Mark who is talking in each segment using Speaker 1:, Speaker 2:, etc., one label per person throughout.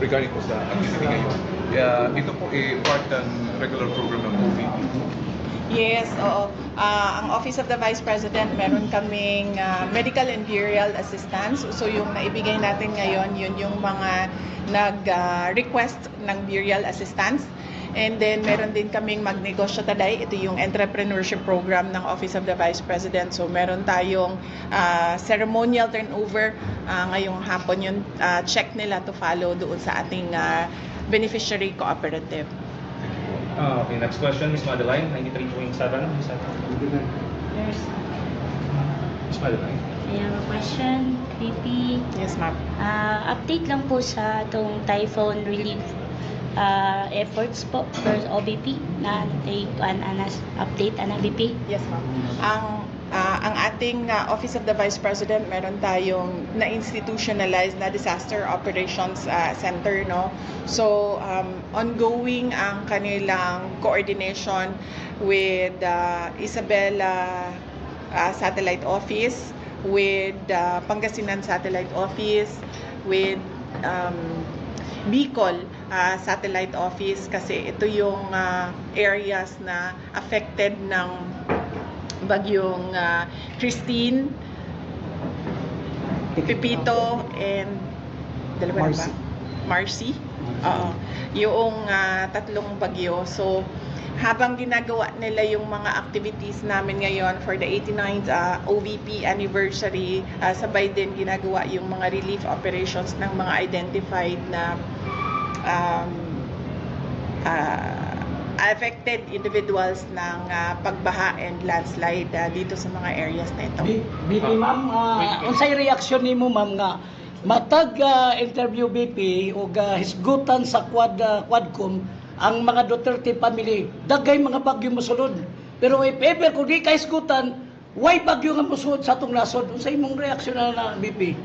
Speaker 1: regarding po sa activity ngayon. Ito po part ng regular program ng OVP.
Speaker 2: Yes, oo. Ang Office of the Vice President, meron kaming medical and burial assistance. So yung naibigay natin ngayon, yun yung mga nag-request ng burial assistance. And then meron din kaming Magnegosyo Taday. Ito yung entrepreneurship program ng Office of the Vice President. So meron tayong ceremonial turnover. Ngayong hapon yun, check nila to follow doon sa ating beneficiary cooperative.
Speaker 3: Okay, next question, Ms. Madeline, 93.7.
Speaker 4: Yes.
Speaker 3: Ms. Madeline.
Speaker 4: I have a question, VP.
Speaker 2: Yes, ma'am.
Speaker 4: Update lang po sa itong typhoon relief efforts po for OBP na take update na VP.
Speaker 2: Yes, ma'am. Ang ating Office of the Vice President, meron tayong na-institutionalized na Disaster Operations Center, no? So, ongoing ang kanilang coordination with Isabela Satellite Office, with Pangasinan Satellite Office, with Bicol Satellite Office, kasi ito yung areas na affected ng bagyong Christine, Pepito, and dalawa na ba? Marcy. Yung tatlong bagyo. So, habang ginagawa nila yung mga activities namin ngayon for the 89th OVP anniversary, sabay din ginagawa yung mga relief operations ng mga identified na affected individuals ng pagbaha and landslide dito sa mga areas na ito.
Speaker 5: BP ma'am, unsay reaksyon nimo ma'am nga matag interview BP ug hisgutan sa Quadcom ang mga Duterte family dagay mga bagyo mosulod, pero if ever kung di ka hisgutan why bagyo nga mosulod sa atong nasod, unsay imong reaksyon na BP?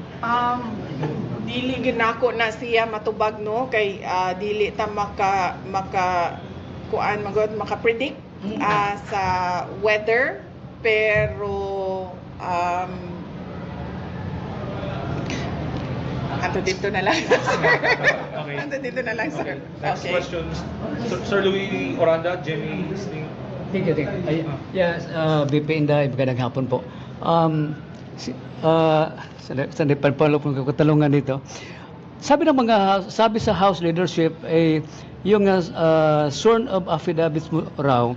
Speaker 2: Dili ginako na siya matubag, no, kay dili ta maka-predict sa weather, pero ato dito na lang, sir.
Speaker 3: Okay.
Speaker 2: Ato dito na lang, sir.
Speaker 3: Next
Speaker 2: Okay.
Speaker 3: question, Sir Louis Oranda, Jemmy Sling.
Speaker 6: Thank you. Yes, BP Inday, magandang hapon po. Sa pagpalo kong katalungan dito. Sabi sa House leadership yung sworn of affidavits mo raw,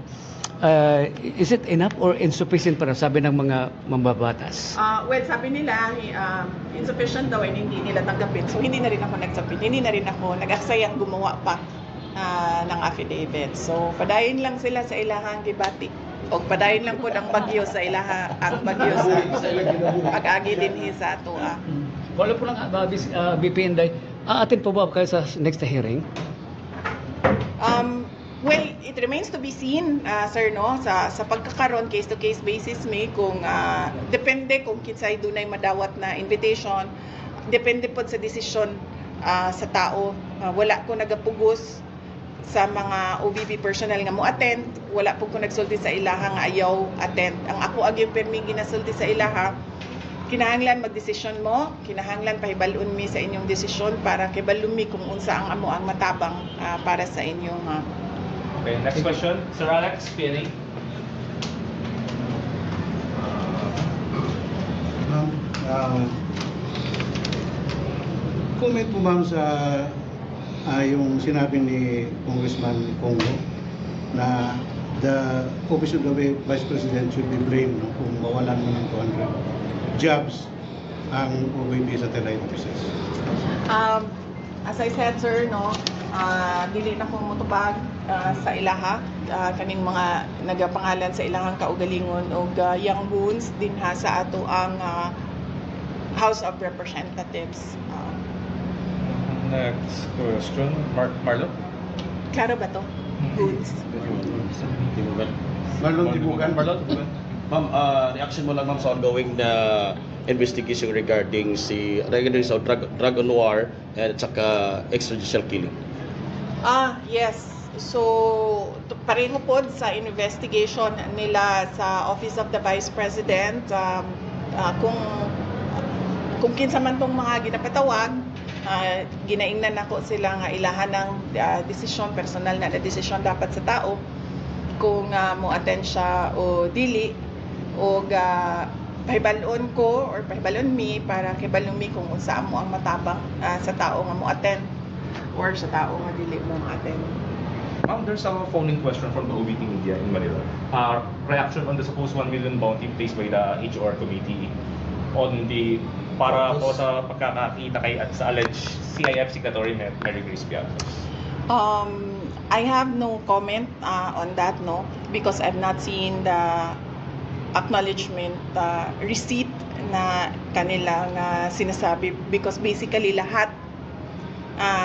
Speaker 6: is it enough or insufficient para sabi ng mga mambabatas?
Speaker 2: Well, sabi nila insufficient daw and hindi nila tanggapin. So hindi na rin ako nagsabit. Hindi na rin ako nag-aksayang gumawa pa ng affidavit. So padayon lang sila sa ilahang gibati. O padayon lang po ang bagyo sa ilaha, ang bagyo sa pag-agi din sa ato.
Speaker 6: Wala po lang BP Inday. Atin po ba kayo sa next hearing?
Speaker 2: Well, it remains to be seen, sir, no, sa pagkakaroon case-to-case basis may kung depende kung kinsay dunay madawat na invitation, depende po sa desisyon sa tao. Wala ko nagapugos sa mga OVP personnel nga mo attend, wala po ko nagsulti sa ilaha nga ayaw attend. Ang ako agyong permi ginasulti sa ilaha, kinahanglan magdesisyon mo, kinahanglan pahibalun mi sa inyong desisyon para kibalun mi kung unsa ang amo ang matabang para sa inyong
Speaker 3: Okay, next question, Sir Alex, PNA.
Speaker 7: Comment po ma'am sa yung sinabi ni Congressman Congo na the Office of the Vice President should be blamed, no, kung mawalan mo ng 200 jobs ang OVP satellite offices.
Speaker 2: As I said, sir, no, dili na kong mutubag sa ilaha, kaning mga nagapangalan sa ilahang kaugalingon o young wounds din ha sa ato ang House of Representatives.
Speaker 3: Next question, Marlon.
Speaker 2: Klaro ba to? Wounds.
Speaker 7: Marlon Tibugan.
Speaker 8: Ma'am, reaction mo lang ma'am sa ongoing na investigation regarding sa drug on war at saka extrajudicial killing.
Speaker 2: Yes. So, pareho po sa investigation nila sa Office of the Vice President, kung kinsa man tong mga ginapatawag, ginaingnan nako sila nga ilahan ng desisyon, personal na desisyon dapat sa tao kung mo attend siya o dili, o pahibalon ko or pahibalon mi para kibalon mi kung unsa mo ang matabang sa tao nga mo attend or sa tao nga dili mo attend.
Speaker 3: Ma'am, there's a phone-in question from the OVP media in Manila. Reaction on the supposed 1 million bounty placed by the HR committee on the para po sa pagkakakita kay at sa alleged CIF signatory Mary Grace Piatos.
Speaker 2: I have no comment on that, no, because I've not seen the acknowledgement receipt na kanilang sinasabi, because basically lahat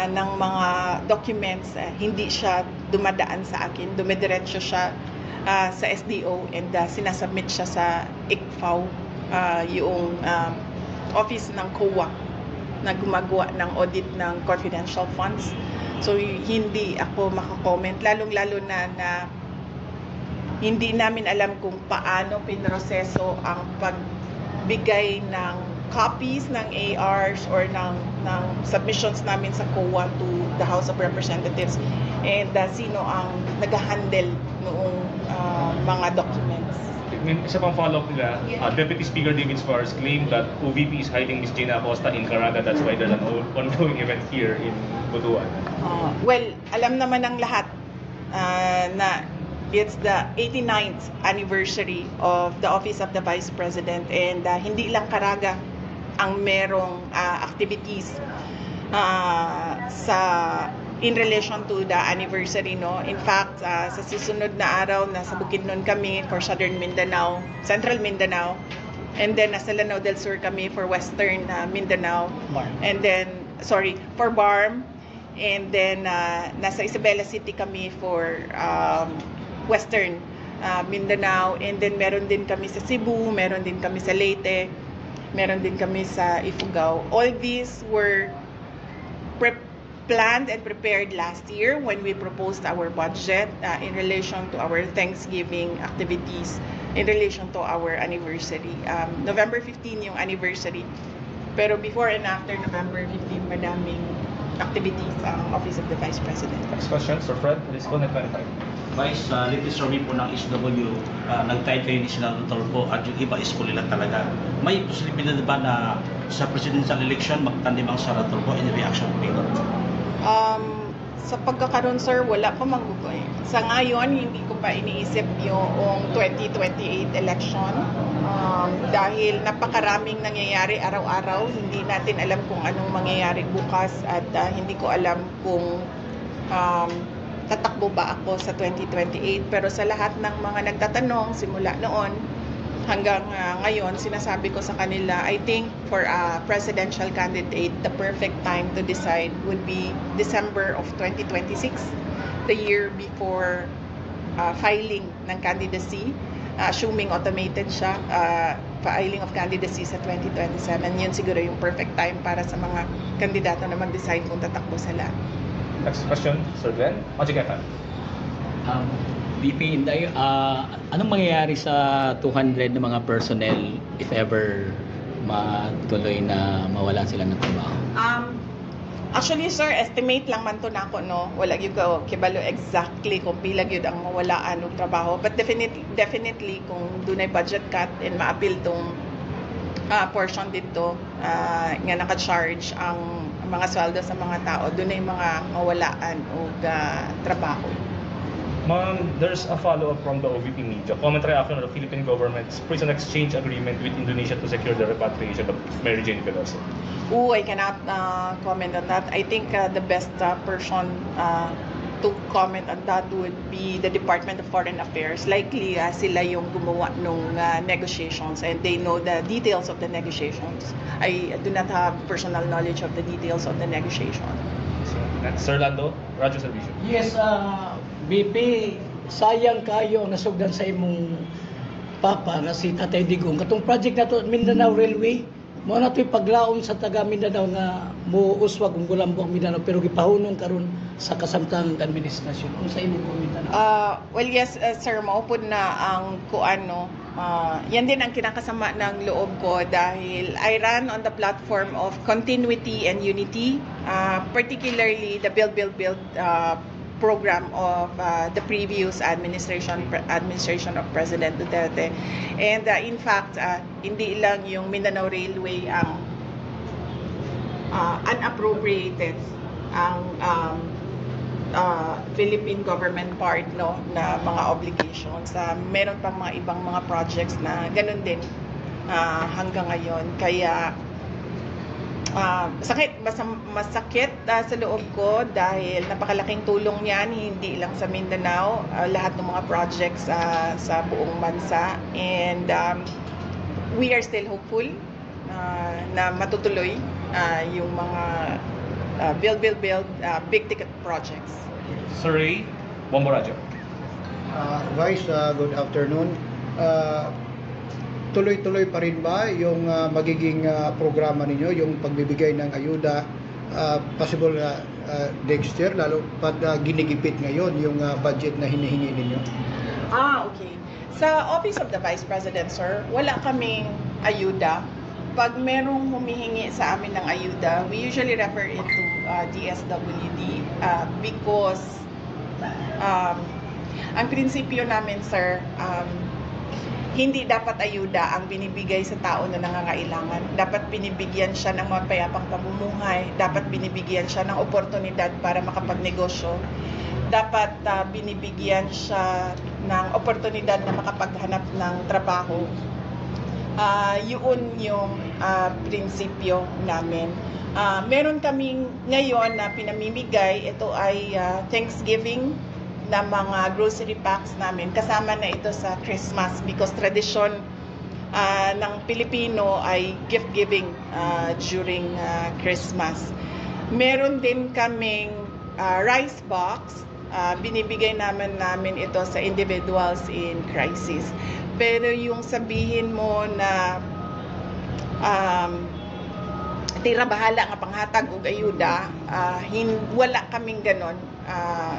Speaker 2: ng mga documents hindi siya dumadaan sa akin, dumidiretso siya sa SDO and sinasubmit siya sa ICFAO, yung office ng COA na gumagawa ng audit ng confidential funds. So hindi ako makakomment, lalong-lalo na hindi namin alam kung paano pinroseso ang pagbigay ng copies ng ARs or ng submissions namin sa COA to the House of Representatives, and sino ang nag-handle noong mga documents.
Speaker 3: Isa pang follow-up nila, Deputy Speaker David Suarez claimed that OVP is hiding Ms. Gina Acosta in Caraga, that's why there's an ongoing event here in Butuan.
Speaker 2: Well, alam naman ng lahat na it's the 89th anniversary of the Office of the Vice President, and hindi lang Caraga ang merong activities in relation to the anniversary, no. In fact, sa susunod na araw nasa Bukidnon kami for Southern Mindanao, Central Mindanao, and then nasa Lanao del Sur kami for Western Mindanao, and then for BARM, and then nasa Isabela City kami for Western Mindanao, and then meron din kami sa Cebu, meron din kami sa Leyte, meron din kami sa Ifugao. All these were planned and prepared last year when we proposed our budget in relation to our Thanksgiving activities, in relation to our anniversary. November 15 yung anniversary, pero before and after November 15, madaming activities ang Office of the Vice President.
Speaker 3: Next question, Sir Fred, please go net 25.
Speaker 9: Vice, latest survey po ng SW, nag-tie kayo ni Senator Tulfo at yung iba is kulilat talaga. May posibilidad ba na sa presidential election magtandim ang Senator Tulfo in reaction to ito?
Speaker 2: Sa pagkakaroon, sir, wala pa magugoy. Sa ngayon, hindi ko pa iniisip yung 2028 election dahil napakaraming nangyayari araw-araw. Hindi natin alam kung anong mangyayari bukas, at hindi ko alam kung tatakbo ba ako sa 2028. Pero sa lahat ng mga nagtatanong simula noon hanggang ngayon, sinasabi ko sa kanila, I think for a presidential candidate, the perfect time to decide would be December of 2026, the year before filing ng candidacy, assuming automated siya, filing of candidacy sa 2027. Yun siguro yung perfect time para sa mga kandidato na mag-decide kung tatakbo sila.
Speaker 3: Next question, Sir Glenn. Magic FM.
Speaker 5: VP Inday, anong mangyayari sa 200 na mga personnel if ever matuloy na mawalan sila ng trabaho?
Speaker 2: Actually, sir, estimate lang man to nako, no. Wala gyud ko kibalo exactly kung pila gyud ang mawalaan og trabaho, but definitely kung dunay budget cut and ma-appeal tong portion dito nga naka-charge ang mga sweldo sa mga tao, dunay mga mawalaan og trabaho.
Speaker 3: Ma'am, there's a follow-up from the OVP media. Comment reaction of the Philippine government's prison exchange agreement with Indonesia to secure the repatriation of Mary Jane Veloso.
Speaker 2: I cannot comment on that. I think the best person to comment on that would be the Department of Foreign Affairs. Likely sila yung gumawa nung negotiations and they know the details of the negotiations. I do not have personal knowledge of the details of the negotiation.
Speaker 3: So, next, Sir Lando, Radyo Servicio.
Speaker 5: Yes, BP, sayang kayo ang nasugdan sa imong papa na si Tatay Digong. Katong project na to, Mindanao Railway, mo na ito'y paglaom sa taga Mindanao nga muuswag ang gulambo ang Mindanao, pero gipahunong karon sa kasamtangang administrasyon. Kung sa imong Mindanao?
Speaker 2: Well, yes, sir, maupod na ang kuan, no. yan din ang kinakasama ng loob ko dahil I run on the platform of continuity and unity, particularly the Build program of the previous administration of President Duterte. And in fact, hindi lang yung Mindanao Railway ang unappropriated ang Philippine government part na mga obligations. Meron pang mga ibang mga projects na ganun din hanggang ngayon. Kaya masakit sa loob ko dahil napakalaking tulong niyan hindi lang sa Mindanao, lahat ng mga projects sa buong bansa, and we are still hopeful na matutuloy yung mga build big ticket projects.
Speaker 3: Sir Ray Bomborajo.
Speaker 7: Vice, good afternoon. Tuloy-tuloy pa rin ba yung magiging programa ninyo, yung pagbibigay ng ayuda, possible next year, lalo pag ginigipit ngayon yung budget na hinihingi ninyo?
Speaker 2: Okay. Sa Office of the Vice President, sir, wala kaming ayuda. Pag merong humihingi sa amin ng ayuda, we usually refer it to DSWD because ang prinsipyo namin, sir, hindi dapat ayuda ang binibigay sa tao na nangangailangan. Dapat binibigyan siya ng mapayapang pamumuhay. Dapat binibigyan siya ng oportunidad para makapagnegosyo. Dapat binibigyan siya ng oportunidad na makapaghanap ng trabaho. Yun yung prinsipyo namin. Meron kaming ngayon na pinamimigay, ito ay Thanksgiving na mga grocery packs namin. Kasama na ito sa Christmas because tradisyon ng Pilipino ay gift giving during Christmas. Meron din kaming rice box. Binibigay namin ito sa individuals in crisis. Pero yung sabihin mo na tira bahala nga panghatag og ayuda, wala kaming ganon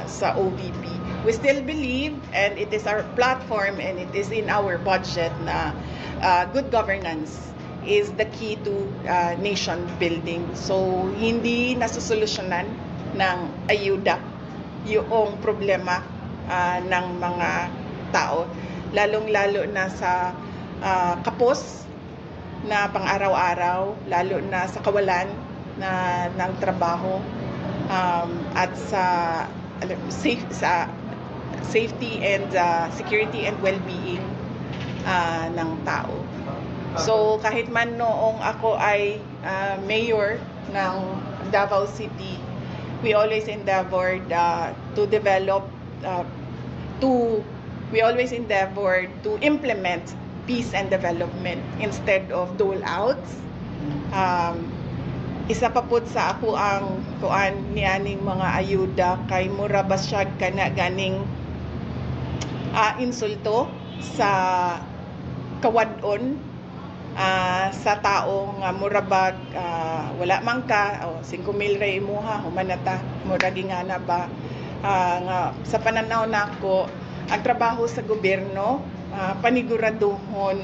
Speaker 2: sa OVP. We still believe, and it is our platform and it is in our budget, na good governance is the key to nation building. So hindi nasusolusyonan ng ayuda yung problema ng mga tao, lalong-lalo na sa kapos na pang-araw-araw, lalo na sa kawalan ng trabaho, at sa safety and security and well-being ng tao. So kahit man noong ako ay mayor ng Davao City, we always endeavored to implement peace and development instead of dole outs. Isa pa pud sa ako ang kuan nianing mga ayuda kay mura basyag kana ganing insulto sa kawadon sa taong murabag wala man ka 5,000 ra imuha humanata mura gingana ba nga sa pananaw nako ang trabaho sa gobyerno paniguraduhon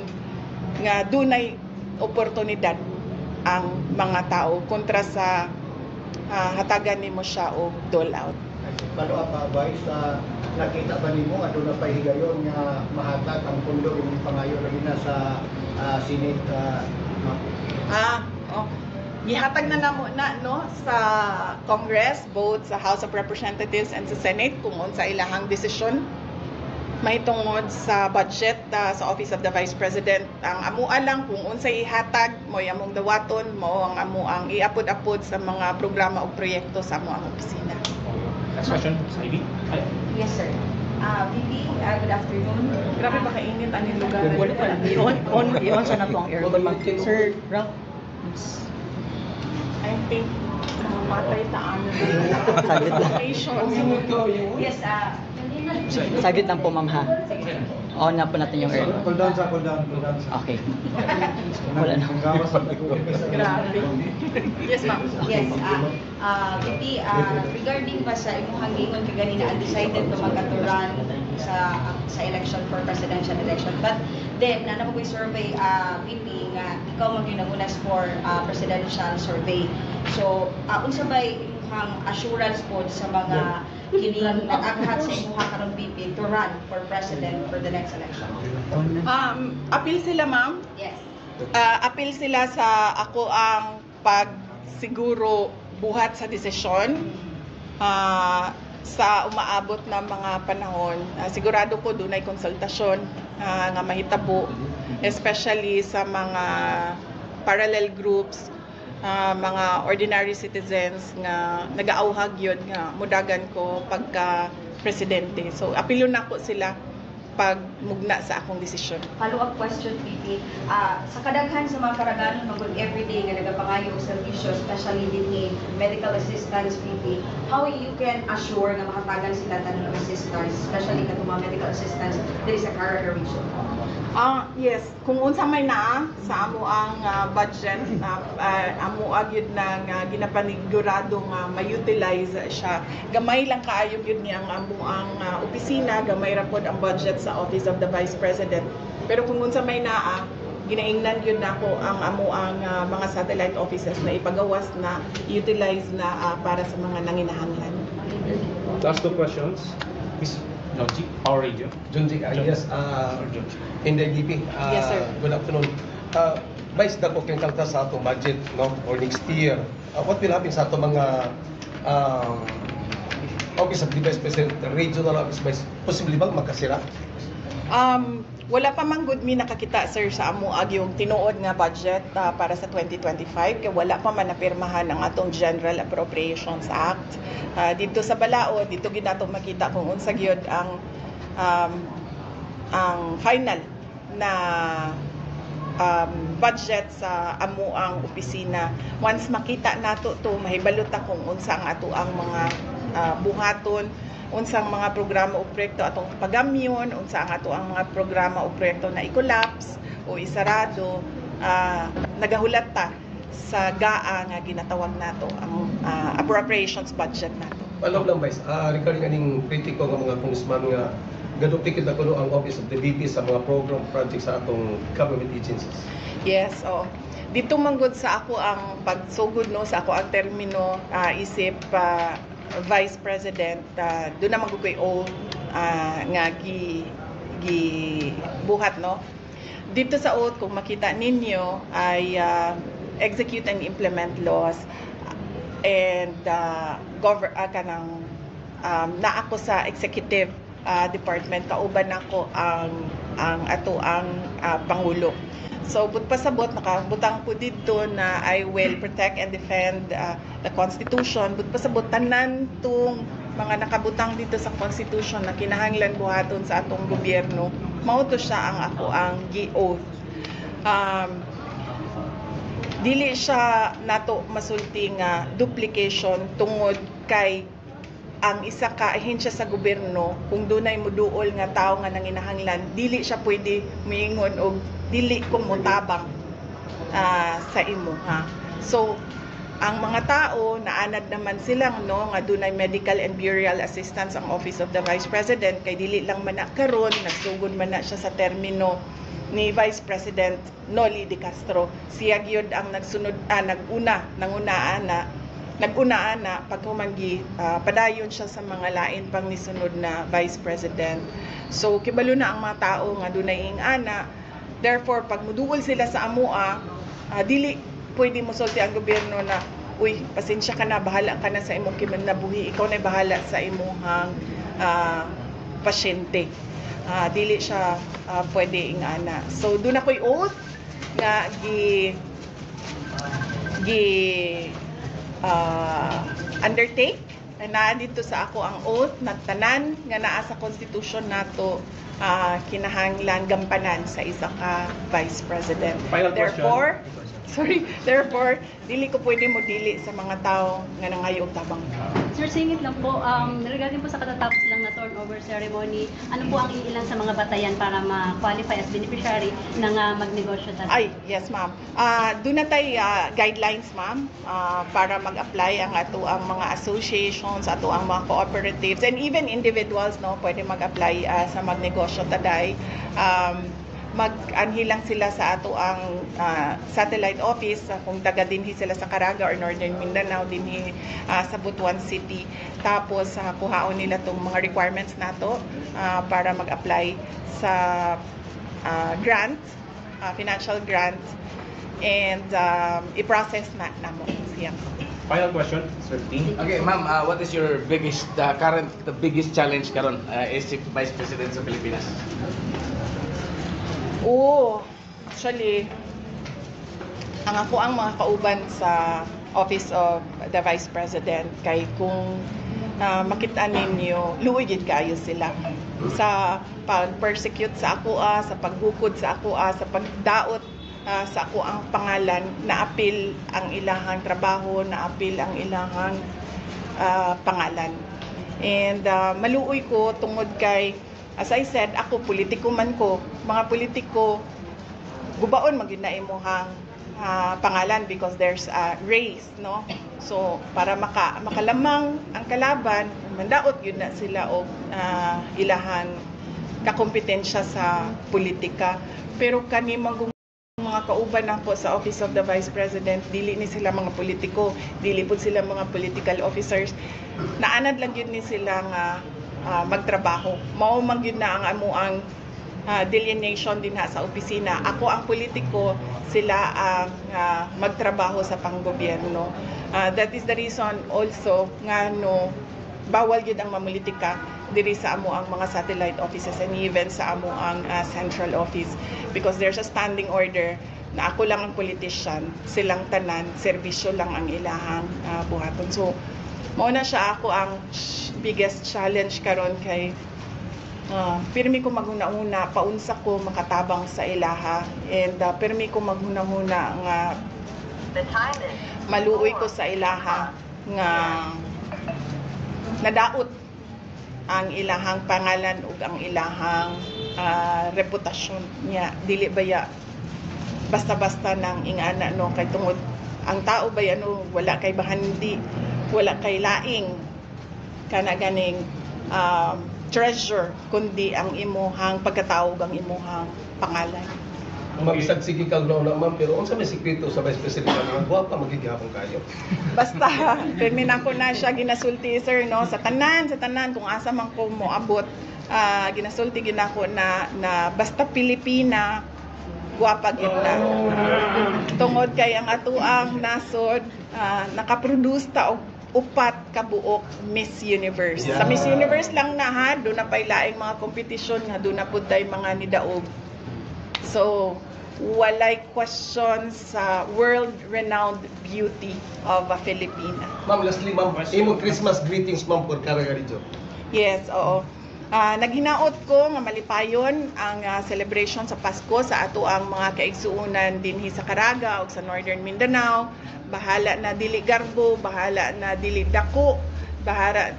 Speaker 2: nga dunay oportunidad ang mga tao kontra sa hatagan nimo siya og dole out.
Speaker 7: Follow up, Vice, nakita ba nimo nga doon na pahigayon nga mahatag ang pundo yung pangayo lagi na sa Senate?
Speaker 2: Gihatag na namo na sa Congress, both sa House of Representatives and sa Senate kung unsa ilahang desisyon mahitungod sa budget sa Office of the Vice President. Ang amua lang kung unsay ihatag mo among dawaton mo ang amuang iapod-apod sa mga programa o proyekto sa amuang opisina.
Speaker 3: Next question, Ivy.
Speaker 10: Yes, sir. VP, good afternoon.
Speaker 2: Grabe ba kainit ang lugar?
Speaker 10: On sa na po ang aircon. Sir, Ralph.
Speaker 2: I think matay taan.
Speaker 10: Yes, saglit lang po, ma'am, ha? On na po natin yung aircon.
Speaker 7: Cool down.
Speaker 10: Okay. Wala na.
Speaker 2: Grabe. Yes, ma'am.
Speaker 10: Yes, VP, regarding ba sa imong hangingon kaganina undecided to magaturan
Speaker 11: sa election for presidential election. But then na naman survey VP nga ikaw maginagunas for presidential survey. So unsa bay imong assurance po sa mga kining nag-aghat sa imong karong VP to run for president for the next election?
Speaker 2: Appeal sila, ma'am.
Speaker 11: Yes.
Speaker 2: Appeal sila sa ako ang pagsiguro buhat sa desisyon sa umaabot na mga panahon. Sigurado ko dunay konsultasyon nga mahitabo, especially sa mga parallel groups, mga ordinary citizens nga nagaauhag yun nga mudagan ko pagka presidente. So apilo na ko sila pag mugna sa akong desisyon.
Speaker 11: Follow-up question, VP. Sa kadaghan sa mga karaganon magod everyday nga nagapangayo og serbisyo, especially din medical assistance, VP, how you can assure nga makatagan sila tanan og assistance, especially katong mga medical assistance diri sa Caraga region?
Speaker 2: Yes, kung unsa may naa sa amo ang budget amo agyud na nga ginapanigurado nga ma-utilize siya. Gamay lang kaayo gyud niya ang amo ang opisina, gamay ra pod ang budget sa Office of the Vice President. Pero kung unsa may naa, ginaingnan yun na ako ang amo ang mga satellite offices na ipagawas na utilize na para sa mga nanginahanglan.
Speaker 3: Last two questions. Miss Jonji, Power Radio.
Speaker 12: Jonji, yes, Inday VP.
Speaker 2: Yes, sir.
Speaker 12: Good afternoon. Vice, dako kang kalta sa atong budget, no, for next year. What will happen sa atong mga Office of the Vice President, regional office vice, posible bang magkasira?
Speaker 2: Wala pa man good mi nakakita, sir, sa amo yung tinuod nga budget para sa 2025 kay wala pa man napirmahan ang atong General Appropriations Act. Dito sa Balao, dito ginato makita kung unsa gyud ang final na budget sa amo ang opisina. Once makita nato to, mahibalo ta kung unsa ang ato ang mga buhaton, unsang mga programa o proyekto atong pagamyon, unsa ang ato ang mga programa o proyekto na i-collapse o isarado, nagahulat ta sa GAA nga ginatawag nato ang appropriations budget nato.
Speaker 12: Alam lang, Vice, regarding aning kritiko ng mga congressman nga gadupikit na kuno ang Office of the VP sa mga program projects sa atong government agencies.
Speaker 2: Yes, dito manggod sa ako ang pagsugod no sa ako ang termino isip Vice President, doon naman ko ko'y oath nga buhat, no? Dito sa oath, kung makita ninyo, ay execute and implement laws and na ako sa executive department, kauban ako ang ato ang Pangulo. So, but pasabot, nakabutang po dito na I will protect and defend the Constitution. But pasabot, tanan tong mga nakabutang dito sa Constitution na kinahanglan buhaton sa atong gobyerno, mao to siya ang ako ang gi-oath. Dili siya nato masulti nga duplication tungod kay ang isa ka ahensya sa gobyerno, kung dunay moduol nga tao nga nanginahanglan, dili siya pwede miingon og dili ko motabang sa imo, ha. So ang mga tao naanad naman silang no nga dunay medical and burial assistance ang Office of the Vice President kay dili lang man na karon nagsugod man na siya sa termino ni Vice President Noli De Castro. Siya gyud ang nag-una na paghumangi padayon siya sa mga lain pang nisunod na Vice President. So kibalo na ang mga tao nga dunay ingana. Therefore pag muduol sila sa amoa, dili pwede mo sulti ang gobyerno na uy, pasensya ka na, bahala ka na sa imong kinabuhi, ikaw na bahala sa imong pasyente. Dili siya pwede ingana. So doon ako'y oath nga undertake na dito sa ako ang oath nagtanan nga naa sa constitution nato kinahanglan gampanan sa isa ka Vice President.
Speaker 3: Final
Speaker 2: Therefore,
Speaker 3: question.
Speaker 2: Sorry. Therefore, dili ko pwede mo dili sa mga tao nga nangayo og tabang.
Speaker 13: Sir, singit lang po, regarding po sa katatapos lang na turnover ceremony, ano po ang iilan sa mga batayan para ma-qualify as beneficiary ng magnegosyo talaga?
Speaker 2: Ay, yes ma'am. Doon na tayo guidelines ma'am para mag-apply ang ato ang mga associations, ato ang mga cooperatives, and even individuals no pwede mag-apply sa magnegosyo taday. Mag-anhi lang sila sa ato ang satellite office kung taga dinhi sila sa Caraga or Northern Mindanao dinhi sa Butuan City. Tapos kuhaon nila tong mga requirements nato para mag-apply sa grant, financial grant, and i-process na namo siya.
Speaker 3: Final question, Sir Ting.
Speaker 14: Okay, ma'am, what is your biggest the biggest challenge karon as Vice President sa Pilipinas?
Speaker 2: Actually, ang ako ang mga kauban sa Office of the Vice President kay kung makita ninyo, luoy gid kaayo sila sa pag-persecute sa ako sa pagbukod sa ako sa pagdaot sa ako ang pangalan, naapil ang ilahang trabaho, naapil ang ilahang pangalan. And maluoy ko tungod kay, as I said, ako politiko man ko, mga politiko gubaon magyud na imuhang pangalan because there's a race, no? So para makalamang ang kalaban, mandaot yun na sila og ilahang kakompetensya sa politika. Pero kani mga kauban nako sa Office of the Vice President, dili ni sila mga politiko, dili pud sila mga political officers. Naanad lang yun ni sila nga magtrabaho. Mao man gyud na ang amuang delineation din sa opisina. Ako ang politiko, sila ang magtrabaho sa panggobyerno. That is the reason also nga no bawal gyud ang mamolitika diri sa amo ang mga satellite offices and even sa amo ang central office because there's a standing order na ako lang ang politician, silang tanan, serbisyo lang ang ilahang buhaton. So mao na siya ako ang biggest challenge karon kay pirmi ko maghuna-huna paunsa ko makatabang sa ilaha and pirmi ko maghuna-huna nga maluoy ko sa ilaha nga nadaot ang ilahang pangalan ug ang ilahang reputasyon niya, dili baya basta-basta nang ingana no kay tungod ang tao ba ano wala kay bahandi, wala kay laing kana ganing treasure kundi ang imuhang pagkatawag ang imuhang pangalan.
Speaker 12: Mabisag sige kag na ma'am, pero unsa may sikreto sa Vice President nga guwapa magigihapon kayo?
Speaker 2: Basta termina ko na siya ginasulti sir no sa tanan kung asa man ko moabot ginasulti ginako na basta Pilipina guwapa gyud na. Tungod kay ang atuang nasod nakaproduce ta og upat ka buok Miss Universe. Sa Miss Universe lang na ha, do na pay laing mga kompetisyon nga do na pud day mga nidaog. So, walay question sa world-renowned beauty of a Filipina.
Speaker 12: Ma'am, lastly ma'am, imong Christmas greetings ma'am for Caraga Region.
Speaker 2: Yes, oo. Naghinaot ko nga malipayon ang celebration sa Pasko sa ato ang mga kaigsuunan dinhi sa Caraga ug sa Northern Mindanao. Bahala na dili garbo, bahala na dili dako, bahala